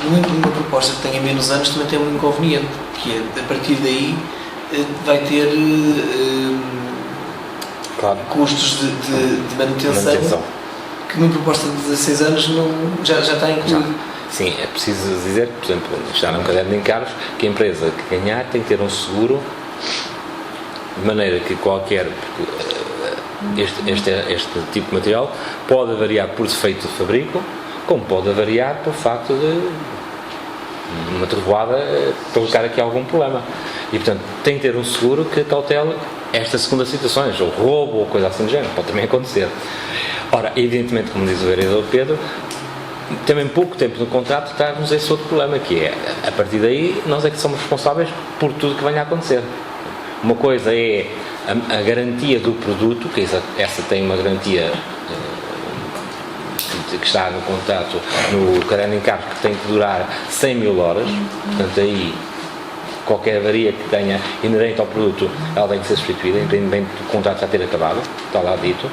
numa proposta que tenha menos anos também tem um inconveniente, que é, a partir daí vai ter claro, custos de manutenção, que numa proposta de 16 anos já está incluído. Sim, é preciso dizer que, por exemplo, está no caderno de encargos que a empresa que ganhar tem que ter um seguro, de maneira que qualquer... Este tipo de material pode variar por defeito de fabrico, como pode variar por facto de uma trovoada provocar aqui algum problema. E, portanto, tem que ter um seguro que cautele estas segundas situações, ou roubo, ou coisa assim do género, pode também acontecer. Ora, evidentemente, como diz o vereador Pedro, também pouco tempo no contrato traz-nos esse outro problema, que é, a partir daí, nós é que somos responsáveis por tudo que venha a acontecer. Uma coisa é a garantia do produto, que essa tem uma garantia que está no contrato, no caderno de encargos, que tem que durar 100 mil horas, portanto aí qualquer avaria que tenha inerente ao produto, ela tem que ser substituída, independentemente do contrato já ter acabado, está lá dito.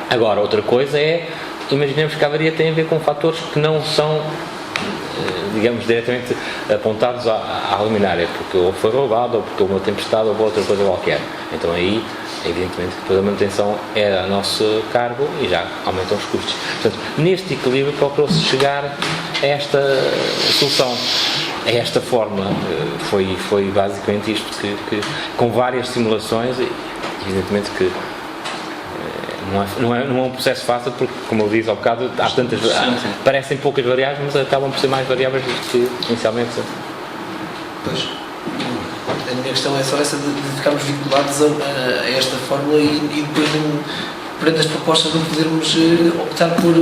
Agora, outra coisa é, imaginemos que a avaria tem a ver com fatores que não são, digamos, diretamente apontados à luminária, porque ou foi roubado, ou porque houve uma tempestade, ou outra coisa qualquer. Então aí, evidentemente, que toda a manutenção é a nosso cargo e já aumentam os custos. Portanto, neste equilíbrio procurou-se chegar a esta solução, a esta forma. Foi basicamente isto, que com várias simulações, evidentemente que não é um processo fácil, porque, como eu disse há bocado, há tantas, parecem poucas variáveis, mas acabam por ser mais variáveis do que inicialmente. Pois, a minha questão é só essa de ficarmos vinculados a esta fórmula e depois, perante as propostas, não podermos optar por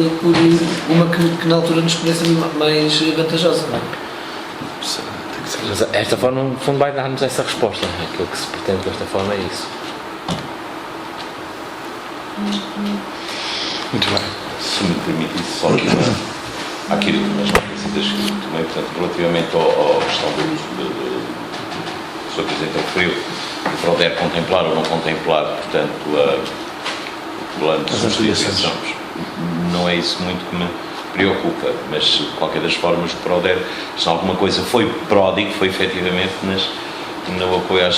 uma que na altura nos pareça mais vantajosa. Não é? Mas esta forma, no fundo, vai dar-nos essa resposta. Aquilo que se pretende com esta forma é isso. Muito bem. Se me permitisse só aqui umas coisitas que também, portanto, relativamente à questão do Sr. Presidente referiu, o PRODER contemplar ou não contemplar, portanto, o plano de substituição. Não é isso muito que me preocupa, mas de qualquer das formas o PRODER, se alguma coisa foi pródigo, foi efetivamente no apoio às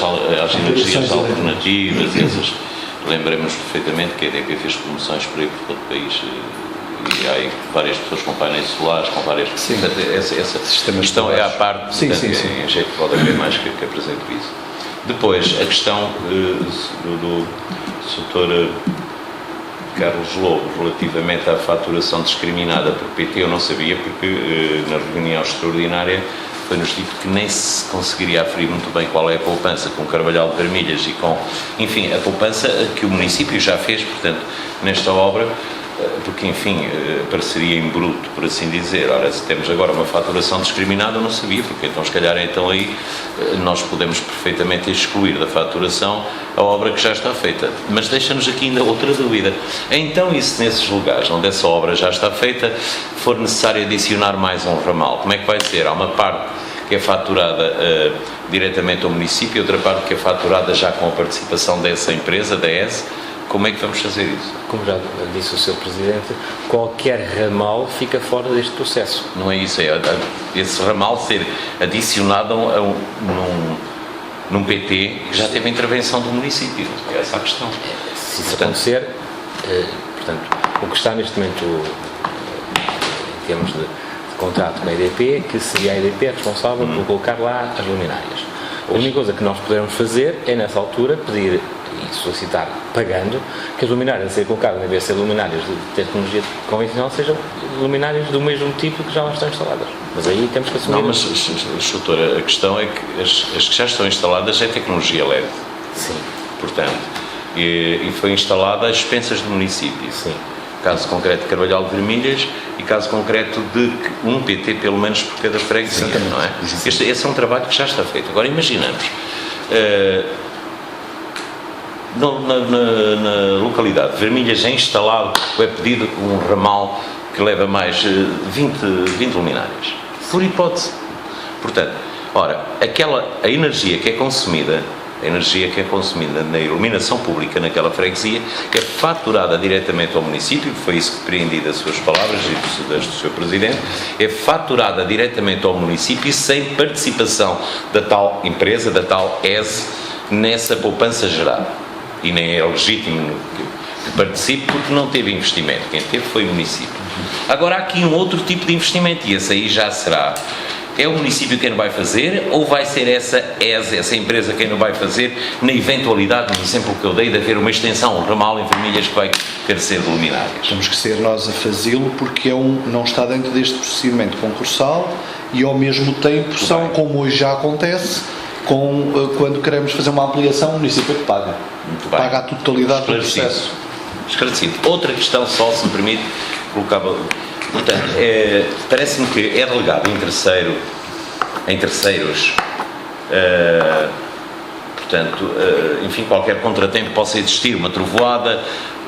energias alternativas, essas. Lembremos perfeitamente que a EDP fez promoções por aí por todo o país e há aí várias pessoas com painéis solares, com várias... Sim. Portanto, essa questão é à parte, sim, portanto, sim. Em jeito pode haver mais que apresento isso. Depois, a questão do Sr. Carlos Lobo, relativamente à faturação discriminada por PT, eu não sabia, porque na reunião extraordinária foi-nos dito que nem se conseguiria aferir muito bem qual é a poupança com Carvalhal de Vermelhas e com, enfim, a poupança que o município já fez, portanto, nesta obra, porque, enfim, pareceria em bruto, por assim dizer. Ora, se temos agora uma faturação discriminada, eu não sabia, porque então, se calhar, então aí nós podemos perfeitamente excluir da faturação a obra que já está feita. Mas deixa-nos aqui ainda outra dúvida. Então, e se nesses lugares onde essa obra já está feita, for necessário adicionar mais um ramal, como é que vai ser? Há uma parte que é faturada diretamente ao município e outra parte que é faturada já com a participação dessa empresa, da ESE. Como é que vamos fazer isso? Como já disse o Sr. Presidente, qualquer ramal fica fora deste processo. Não é isso, é esse ramal ser adicionado num PT que já teve intervenção do município. É essa a questão. Se isso acontecer, portanto, o que está neste momento em termos de contrato com a EDP, que seria a EDP responsável por colocar lá as luminárias. A única coisa que nós poderemos fazer é, nessa altura, pedir e solicitar, pagando, que as luminárias a serem colocadas, em vez de ser luminárias de tecnologia convencional, sejam luminárias do mesmo tipo que já lá estão instaladas. Mas aí temos que assumir... Não, mas, doutora, a questão é que as que já estão instaladas é tecnologia LED. Sim. Portanto, e foi instalada às expensas do município. Sim. Caso concreto de Carvalhal de Vermelhas e caso concreto de um PT, pelo menos por cada freguesia, não é? Esse é um trabalho que já está feito. Agora imaginamos... na localidade de Vermelhas é instalado ou é pedido um ramal que leva mais 20 luminárias, por hipótese. Portanto, ora, a energia que é consumida na iluminação pública naquela freguesia é faturada diretamente ao município, foi isso que preendi das suas palavras e das do Sr. Presidente, é faturada diretamente ao município sem participação da tal empresa, da tal ESE, nessa poupança gerada. E nem é legítimo que participe porque não teve investimento. Quem teve foi o município. Agora há aqui um outro tipo de investimento e esse aí já será. É o município quem não vai fazer ou vai ser essa ESE, essa empresa quem não vai fazer, na eventualidade, no exemplo que eu dei, de haver uma extensão, um ramal em Vermelhas que vai carecer de luminárias? Temos que ser nós a fazê-lo porque não está dentro deste procedimento concursal e ao mesmo tempo são, como hoje já acontece, quando queremos fazer uma ampliação, o município que paga. Paga a totalidade do processo. Esclarecido. Outra questão só, se me permite, colocava... Portanto, parece-me que é delegado em terceiros, portanto, enfim, qualquer contratempo possa existir, uma trovoada,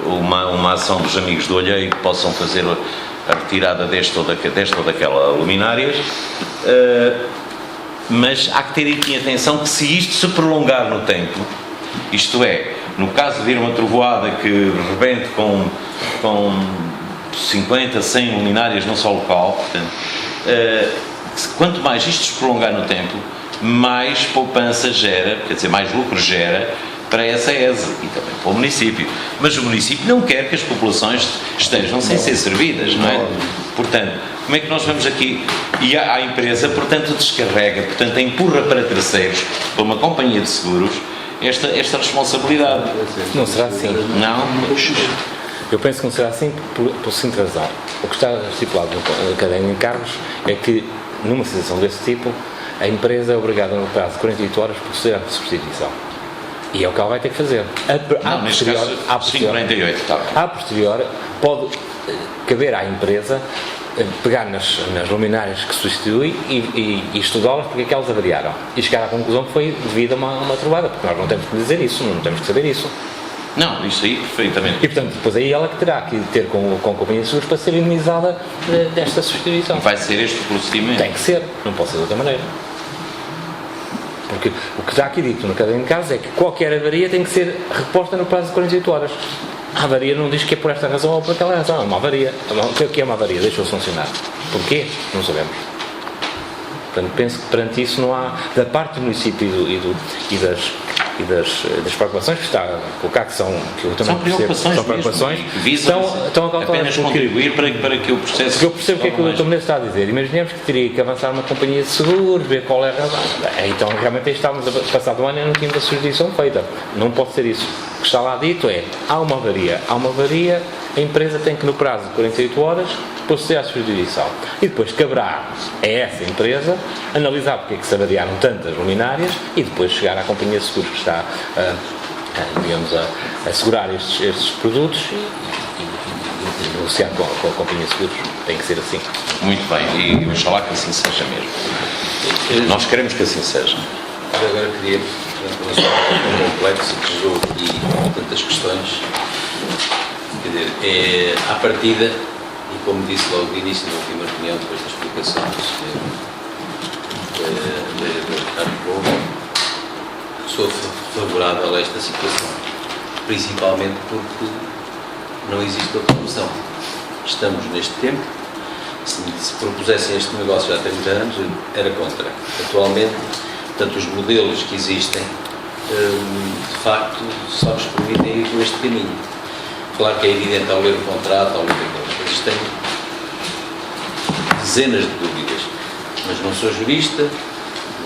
uma ação dos amigos do Olheiro que possam fazer a retirada desta ou daquela luminárias, mas há que ter aqui atenção que se isto se prolongar no tempo, isto é, no caso de vir uma trovoada que rebente com 50, 100 luminárias num só local, portanto, quanto mais isto se prolongar no tempo, mais poupança gera, quer dizer, mais lucro gera para essa ESE e também para o município. Mas o município não quer que as populações estejam sem ser servidas, não é? Portanto, como é que nós vamos aqui? E a empresa, portanto, descarrega, portanto, empurra para terceiros, para uma companhia de seguros, esta responsabilidade. Não será assim. Não? Eu penso que não será assim por simples razão. O que está estipulado no caderno de encargos é que, numa situação desse tipo, a empresa é obrigada, no prazo de 48 horas, a proceder à substituição. E é o que ela vai ter que fazer. A posterior, pode caber à empresa pegar nas luminárias que substitui e estudá-las porque é que elas avariaram. E chegar à conclusão que foi devido a uma trovoada, porque nós não temos que dizer isso, não temos que saber isso. Não, isso aí, perfeitamente. E, portanto, depois aí ela que terá que ter com a companhia de seguros para ser imunizada desta substituição. E vai ser este o procedimento? Tem que ser, não pode ser de outra maneira. Porque o que está aqui dito no caderno de casos é que qualquer avaria tem que ser reposta no prazo de 48 horas. A avaria não diz que é por esta razão ou por aquela razão, é uma avaria. O que é uma avaria? Deixou-se funcionar. Porquê? Não sabemos. Portanto, penso que perante isso não há, da parte do município e das preocupações que está a colocar, que eu também percebo, são preocupações, estão a calcular apenas contribuir para que o processo... Porque eu percebo o que é que o Dr. Menezes está a dizer. Imaginemos que teria que avançar uma companhia de seguros, ver qual é a razão. Então, realmente, estávamos a passar do ano e não tínhamos a substituição feita. Não pode ser isso. O que está lá dito é, há uma avaria a empresa tem que, no prazo de 48 horas, proceder à sua jurisdição. E depois caberá a essa empresa analisar porque é que se avariaram tantas luminárias e depois chegar à companhia de seguros que está digamos, a assegurar estes produtos e negociar com a companhia de seguros. Tem que ser assim. Muito bem, e oxalá que assim seja mesmo. Nós queremos que assim seja. Eu agora queria, um assunto complexo, que gerou aqui tantas questões, quer dizer, à partida, e como disse logo no início da última reunião, depois das explicações do vereador Ricardo Couve, sou favorável a esta situação, principalmente porque não existe outra opção. Estamos neste tempo, se propusessem este negócio há 30 anos, eu era contra. Atualmente, portanto, os modelos que existem, de facto, só nos permitem ir por este caminho. Claro que é evidente ao ler o contrato, ao ler aquelas coisas, tenho dezenas de dúvidas, mas não sou jurista,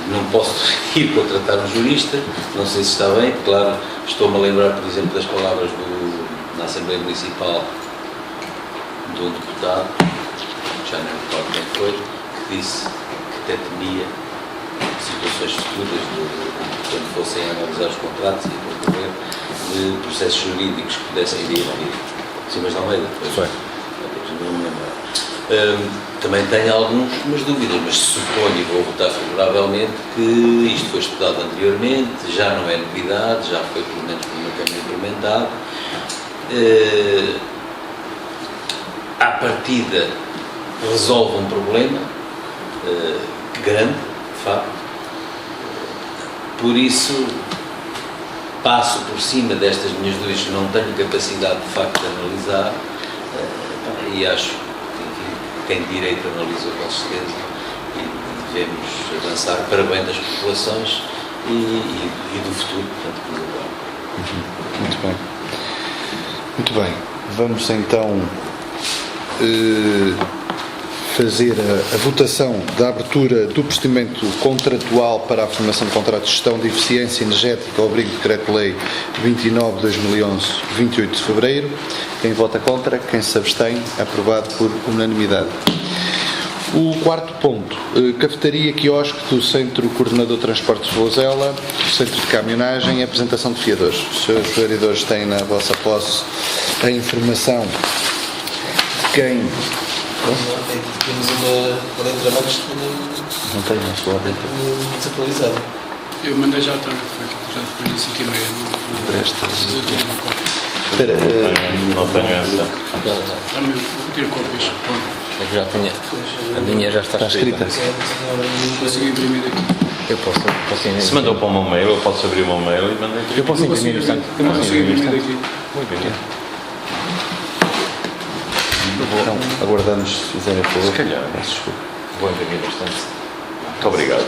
não posso ir contratar um jurista, não sei se está bem, claro, estou-me a lembrar, por exemplo, das palavras na Assembleia Municipal de um deputado, já não recordo quem foi, que disse que até temia situações futuras, quando fossem analisar os contratos e promover de processos jurídicos que pudessem ir sim, mas não é depois. Não me lembro. Também tenho algumas dúvidas, mas suponho e vou votar favoravelmente que isto foi estudado anteriormente, já não é novidade, já foi pelo menos por uma Câmara implementado. À partida resolve um problema grande, de facto. Por isso, passo por cima destas minhas dúvidas que não tenho capacidade, de facto, de analisar e acho que quem direito analisou com certeza e devemos avançar para bem das populações e do futuro, portanto, do agora. Muito bem. Muito bem. Vamos então fazer a votação da abertura do procedimento contratual para a formação de contratos de gestão de eficiência energética ao abrigo do Decreto-Lei 29/2011, 28 de fevereiro. Quem vota contra, quem se abstém, aprovado por unanimidade. O quarto ponto, cafetaria quiosque do Centro Coordenador de Transportes de Vozela, Centro de Caminhonagem e apresentação de fiadores. Os senhores vereadores têm na vossa posse a informação de quem... Temos uma letra mais Não tenho a sua ordem. desatualizada. Eu mandei já tarde, já depois das 5h30. Espera, Não tenho essa. Também vou ter cópias. Eu já tinha. A minha já está escrita. Consegui imprimir aqui. Eu posso imprimir. Se mandou para o meu mail, eu posso abrir o meu mail e mandar Eu posso imprimir o tanto. Eu consegui imprimir aqui. Vou imprimir. então, aguardamos se fizerem a favor. Se calhar. Peço desculpa. Vou imprimir bastante. Muito obrigado.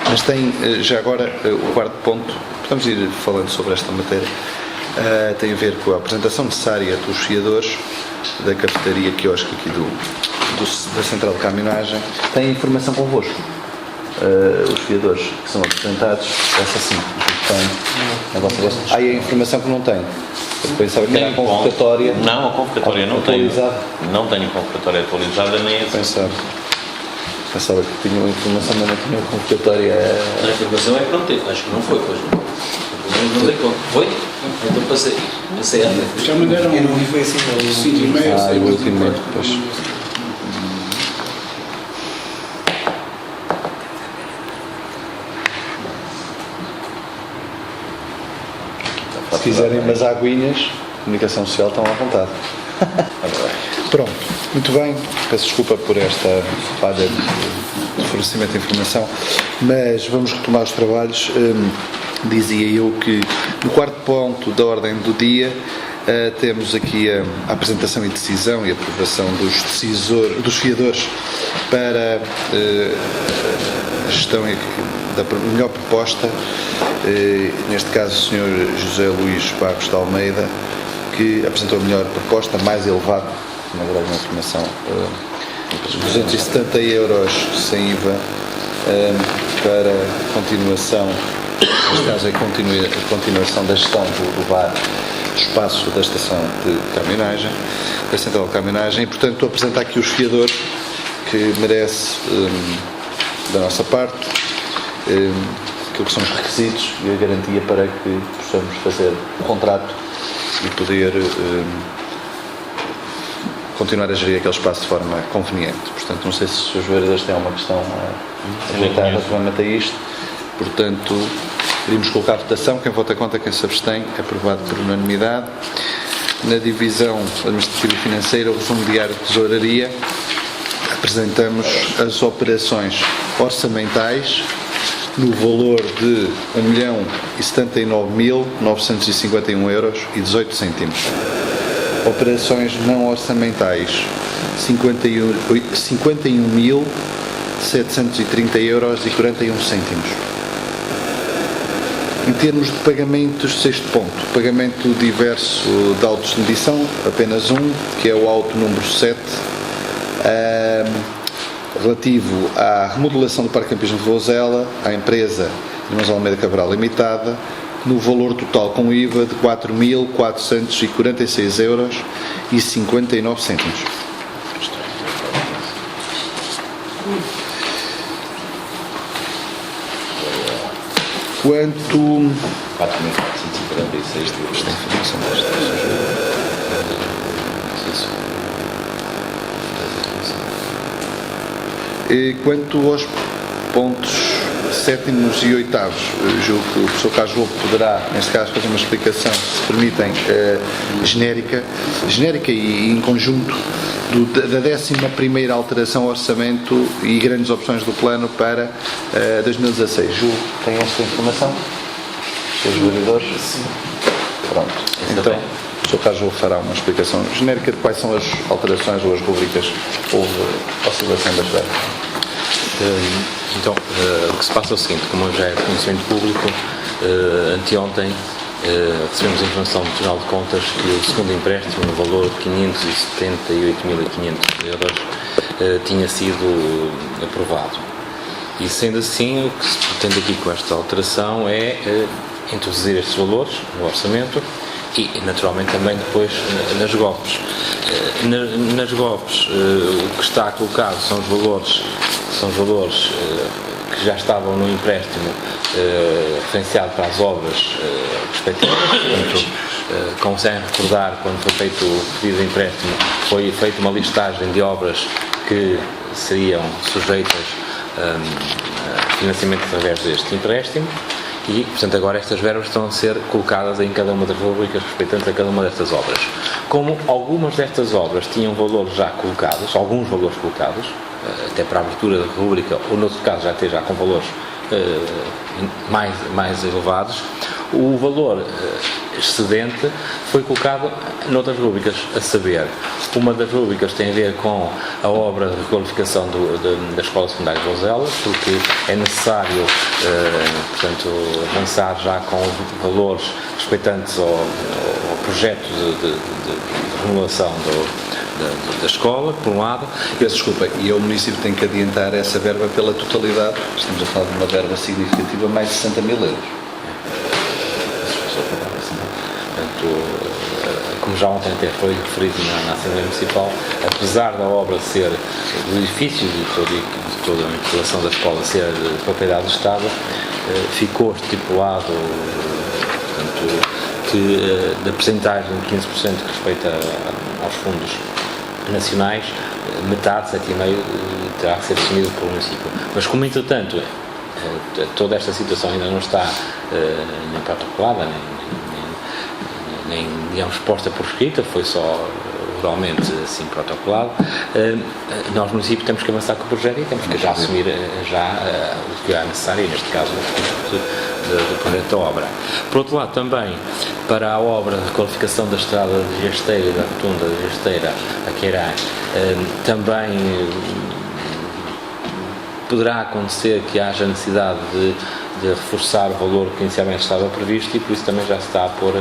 Mas tem já agora o quarto ponto, podemos ir falando sobre esta matéria, tem a ver com a apresentação necessária dos fiadores da cafetaria quiosque aqui da Central de Caminhonagem. Tem informação convosco? Os fiadores que são apresentados, essa sim, tem na vossa voz. Há aí a informação que não tem. Eu pensava que era a convocatória. Não, a convocatória não tenho. Atualizada. Não tenho convocatória atualizada nem essa. Pensava que tinha uma informação, mas não tinha uma convocatória. A informação é que não teve, acho que não foi, pois não. Não dei conta. Foi? Então passei à frente. Já mandaram Eu não vi, foi assim, não. 5h30. O último mês depois. Se quiserem umas aguinhas, comunicação social, estão à vontade. Pronto, muito bem. Peço desculpa por esta falha de fornecimento de informação, mas vamos retomar os trabalhos. Dizia eu que no quarto ponto da ordem do dia temos aqui a apresentação e decisão e aprovação dos fiadores para a gestão da melhor proposta, neste caso o Sr. José Luís Barros de Almeida, que apresentou a melhor proposta, mais elevada, na verdade uma informação, 270 euros sem IVA, para continuação, neste caso é a continuação da gestão do bar espaço da estação de caminhonagem, da central de caminhonagem, e portanto estou a apresentar aqui os fiadores que merece da nossa parte, aquilo que são os requisitos e a garantia para que possamos fazer o contrato e poder continuar a gerir aquele espaço de forma conveniente. Portanto, não sei se os vereadores têm alguma questão a ajeitar relativamente a isto. Portanto, iríamos colocar a votação. Quem vota contra, quem se abstém, é aprovado por unanimidade. Na divisão administrativa e financeira, o resumo diário de tesouraria, apresentamos as operações orçamentais no valor de 1.079.951 euros e 18 cêntimos. Operações não orçamentais, 51.730 euros e 41 cêntimos. Em termos de pagamentos, sexto ponto, pagamento diverso de autos de medição, apenas um, que é o auto número 7, relativo à remodelação do Parque Campismo de Vouzela, à empresa Irmãos Almeida Cabral Limitada, no valor total com IVA de 4.446 euros e 59 cêntimos. Quanto... 4.446 euros. Tem informação desta. Quanto aos pontos sétimos e oitavos, julgo que o professor Carlos Lobo poderá, neste caso, fazer uma explicação, se permitem, genérica e em conjunto da 11ª alteração ao orçamento e grandes opções do plano para 2016. Julgo que tem esta informação? Os vereadores? Sim. Pronto. Então, o professor Carlos Lobo fará uma explicação genérica de quais são as alterações ou as rubricas que houve oscilação das verbas. Então, o que se passa é o seguinte: como já é de conhecimento público, anteontem recebemos a informação do Tribunal de Contas que o segundo empréstimo, no valor de 578.500 euros, tinha sido aprovado. E sendo assim, o que se pretende aqui com esta alteração é introduzir estes valores no orçamento e, naturalmente, também depois nas GOPs. Nas GOPs, o que está colocado são os valores que já estavam no empréstimo referenciado para as obras respectivas. Portanto, conseguem recordar, quando foi feito o pedido de empréstimo, foi feita uma listagem de obras que seriam sujeitas a financiamento através deste empréstimo. E, portanto, agora estas verbas estão a ser colocadas em cada uma das rubricas respeitantes a cada uma destas obras. Como algumas destas obras tinham valores já colocados, alguns valores colocados, até para a abertura da rubrica, ou noutro caso já esteja com valores mais elevados, o valor excedente foi colocado noutras rubricas, a saber, uma das rubricas tem a ver com a obra de requalificação da Escola Secundária de Vouzela, porque é necessário, portanto, avançar já com valores respeitantes ao projeto de remodelação da escola, por um lado. Peço desculpa, e o município tem que adiantar essa verba pela totalidade. Estamos a falar de uma verba significativa, mais de 60 mil euros. Portanto, como já ontem até foi referido na Assembleia Municipal, apesar da obra ser do edifício e de toda a instalação da escola ser de propriedade do Estado, ficou estipulado, portanto, que da percentagem de 15% que respeita aos fundos nacionais, metade, 7,5%, terá que ser assumido pelo município. Mas como, entretanto, toda esta situação ainda não está nem protocolada, nem digamos, posta por escrita, foi só oralmente assim protocolado, nós, município, temos que avançar com o projeto e temos que já assumir o que é necessário, neste caso, o custo do projeto da obra. Por outro lado, também, para a obra de qualificação da estrada de Gesteira e da rotunda de Gesteira a Queirã, também poderá acontecer que haja necessidade de reforçar o valor que inicialmente estava previsto e por isso também já se está a pôr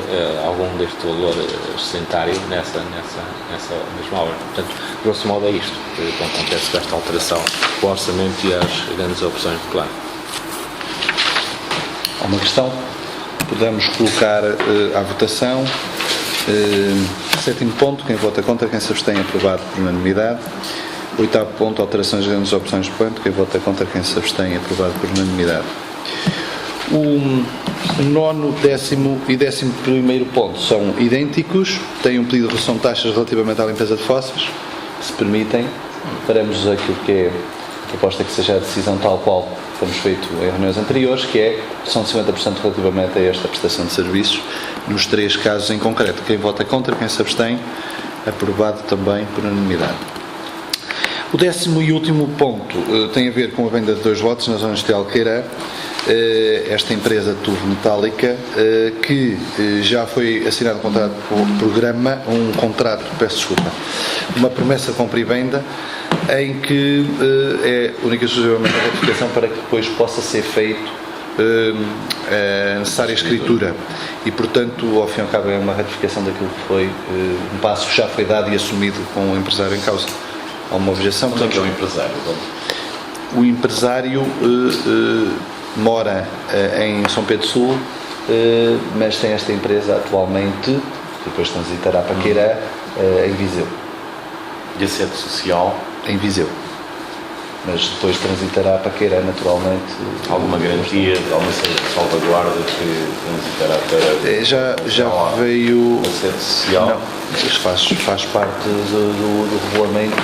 algum deste valor excedentário nessa mesma obra. Portanto, grosso modo é isto que acontece com esta alteração, o orçamento e as grandes opções de plano. Há uma questão? Podemos colocar à votação Sétimo ponto, quem vota contra, quem se abstém, aprovado por unanimidade. Oitavo ponto, alterações de grandes opções de ponto, quem vota contra, quem se abstém, aprovado por unanimidade. O nono, décimo e 11º ponto são idênticos, têm um pedido de redução de taxas relativamente à limpeza de fossas. Se permitem, faremos aquilo que é a proposta que seja a decisão tal qual fomos feito em reuniões anteriores, que é são 50% relativamente a esta prestação de serviços, nos 3 casos em concreto. Quem vota contra, quem se abstém, aprovado também por unanimidade. O 10º e último ponto tem a ver com a venda de 2 lotes na zona industrial de Queirã. Esta empresa Turvo Metálica, que já foi assinado um contrato por programa, uma promessa de compra e venda, em que é única e exclusivamente a ratificação para que depois possa ser feito a necessária escritura. E, portanto, ao fim e ao cabo, é uma ratificação daquilo que foi um passo que já foi dado e assumido com o empresário em causa. Há uma objeção. Onde é que é o empresário? O empresário mora em São Pedro Sul, mas tem esta empresa atualmente, depois transitará para Queirã, em Viseu. E a sede social? Em Viseu. Mas depois transitará para Queirã, naturalmente. Alguma garantia, alguma salvaguarda que transitará para... Já veio... A sede social? Não, isto faz parte do regulamento.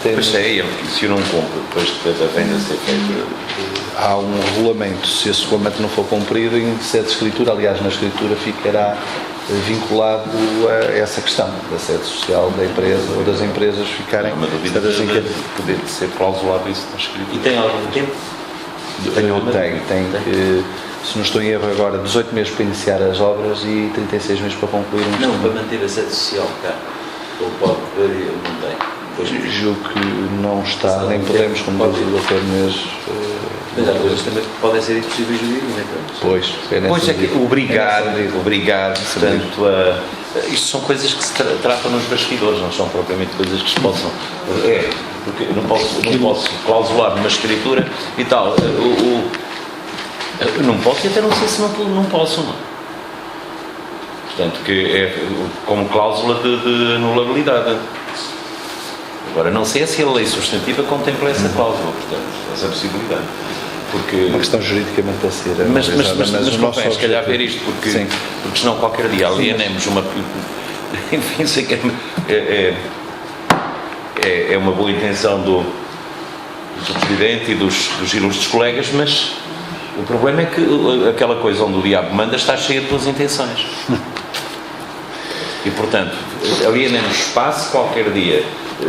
Pois é, se eu não cumpro, depois da venda ser feita... Há um regulamento, se esse regulamento não for cumprido, em sede de escritura, aliás, na escritura ficará vinculado a essa questão da sede social da empresa ou das empresas ficarem... Uma dúvida de poder ser clausulado isso na escritura. E tem algum tempo? Tem que, se não estou em erro agora, 18 meses para iniciar as obras e 36 meses para concluir um Não, para manter a sede social cá. Ou pode ver, não tem. Julgo que não está, nem podemos, como diz o Dr. Mês. Mas há coisas também que podem ser impossíveis juridicamente. Pois É que obrigar, portanto, isto são coisas que se tratam nos bastidores, não são propriamente coisas que se possam. Porque eu não posso clausular numa escritura e tal. Eu não posso e até não sei se não posso. Não. Portanto, que é como cláusula de anulabilidade. Agora, não sei se a lei substantiva contempla essa cláusula, portanto, essa possibilidade. Porque... Uma questão juridicamente a ser mas convém, se calhar, ver isto, porque senão qualquer dia alienemos uma... Enfim, sei que é uma boa intenção do Presidente e dos ilustres colegas, mas o problema é que aquela coisa onde o diabo manda está cheia de boas intenções. E, portanto, alienemos espaço qualquer dia.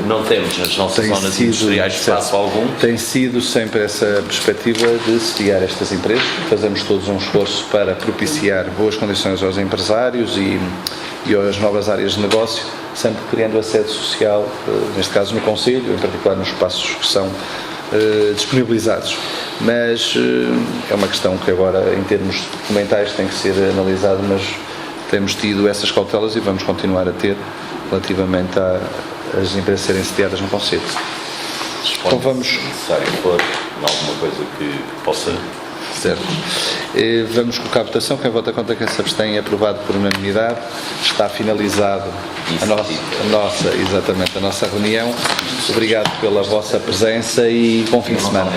Não temos nas nossas zonas industriais espaço algum. Tem sido sempre essa perspectiva de sediar estas empresas. Fazemos todos um esforço para propiciar boas condições aos empresários e às novas áreas de negócio, sempre criando a sede social, neste caso no Conselho, em particular nos espaços que são disponibilizados. Mas é uma questão que agora, em termos documentais, tem que ser analisada, mas temos tido essas cautelas e vamos continuar a ter relativamente às empresas serem sediadas no Conselho. Então vamos... Se necessário for alguma coisa que possa... Certo. Vamos colocar a votação. Quem vota contra, quem se abstém, é aprovado por unanimidade. Está finalizado a nossa reunião. Obrigado pela vossa presença e bom fim de semana.